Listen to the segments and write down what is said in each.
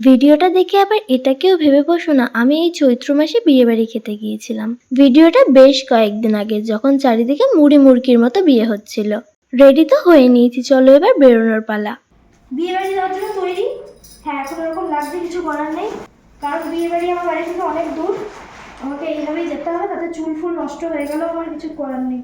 ভিডিওটা দেখে আবার এটাকেও ভেবে বসো না আমি এই চৈত্র মাসে বিয়ে বাড়ি খেতে গিয়েছিলাম। ভিডিওটা বেশ কয়েকদিন আগে, যখন চারিদিকে মুড়ি মুড়কির মতো বিয়ে হচ্ছিল। রেডি তো হয়ে নিয়েছি, চলো এবার বেরোনোর পালা। বিয়ে বাড়ি যাওয়ার জন্য তৈরি? হ্যাঁ, এখন এরকম লাগছে, কিছু করার নেই, কারণ বিয়ে বাড়ি আমার বাড়ি থেকে অনেক দূর, আমাকে এইভাবেই যেতে হবে, তাতে চুল ফুল নষ্ট হয়ে গেলেও আমার কিছু করার নেই।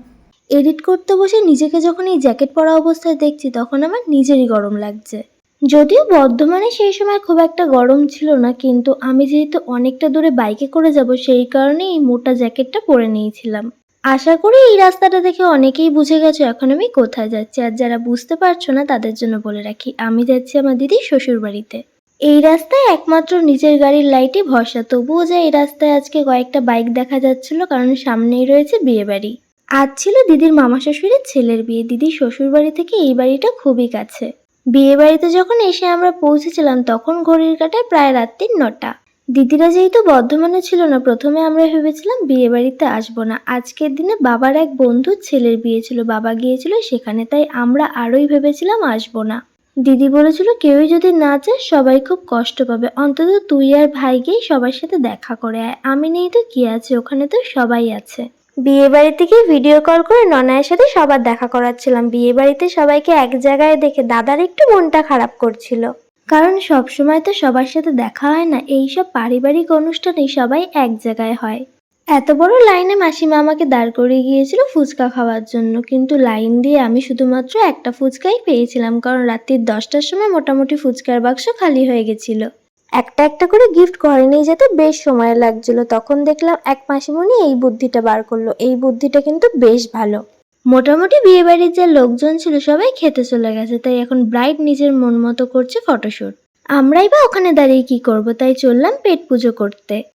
এডিট করতে বসে নিজেকে যখন এই জ্যাকেট পরা অবস্থায় দেখছি তখন আমার নিজেরই গরম লাগছে। যদিও বর্ধমানে সেই সময় খুব একটা গরম ছিল না, কিন্তু আমি যেহেতু অনেকটা দূরে বাইকে করে যাব সেই কারণে এই মোটা জ্যাকেটটা পরে নিয়েছিলাম। আশা করি এই রাস্তাটা দেখে অনেকেই বুঝে গেছো এখন আমি কোথায় যাচ্ছি, আর যারা বুঝতে পারছো না তাদের জন্য বলে রাখি, আমি যাচ্ছি আমার দিদির শ্বশুর বাড়িতে। এই রাস্তায় একমাত্র নিজের গাড়ির লাইটই ভরসা, তবুও যা এই রাস্তায় আজকে কয়েকটা বাইক দেখা যাচ্ছিল, কারণ সামনেই রয়েছে বিয়ে বাড়ি। আজ ছিল দিদির মামা শ্বশুরের ছেলের বিয়ে। দিদির শ্বশুর বাড়ি থেকে এই বাড়িটা খুবই কাছে। বিয়ে বাড়িতে যখন এসে আমরা পৌঁছেছিলাম তখন ঘড়ির কাঁটায় প্রায় রাত্রির 9টা। দিদিরা যেহেতু বর্ধমানে ছিল না, প্রথমে আমরা ভেবেছিলাম বিয়ে বাড়িতে আসবো না। আজকের দিনে বাবার এক বন্ধুর ছেলের বিয়ে ছিল, বাবা গিয়েছিল সেখানে, তাই আমরা আরোই ভেবেছিলাম আসবো না। দিদি বলেছিল কেউই যদি না যায় সবাই খুব কষ্ট পাবে, অন্তত তুই আর ভাই গিয়ে সবার সাথে দেখা করে আয়। আমি নেই তো কি আছে, ওখানে তো সবাই আছে। বিয়ে বাড়িতে গিয়ে ভিডিও কল করে ননায়ের সাথে সবার দেখা করাচ্ছিলাম। বিয়ে বাড়িতে সবাইকে এক জায়গায় দেখে দাদার একটু মনটা খারাপ করছিল, কারণ সব সময় তো সবার সাথে দেখা হয় না, এইসব পারিবারিক অনুষ্ঠানেই সবাই এক জায়গায় হয়। এত বড় লাইনে মাসিমা আমাকে দাঁড় করিয়ে গিয়েছিল ফুচকা খাওয়ার জন্য, কিন্তু লাইন দিয়ে আমি শুধুমাত্র একটা ফুচকাই পেয়েছিলাম, কারণ রাত্রির 10টার সময় মোটামুটি ফুচকার বাক্স খালি হয়ে গেছিল। একটা একটা করে গিফট ঘরে নিয়ে যেতে বেশ সময় লাগছিল, তখন দেখলাম এক মাসিমণি এই বুদ্ধিটা বার করলো। এই বুদ্ধিটা কিন্তু বেশ ভালো। মোটামুটি বিয়ে বাড়ির যে লোকজন ছিল সবাই খেতে চলে গেছে, তাই এখন ব্রাইড নিজের মন মতো করছে ফটোশুট। আমরাই বা ওখানে দাঁড়িয়ে কি করব, তাই চললাম পেট পুজো করতে।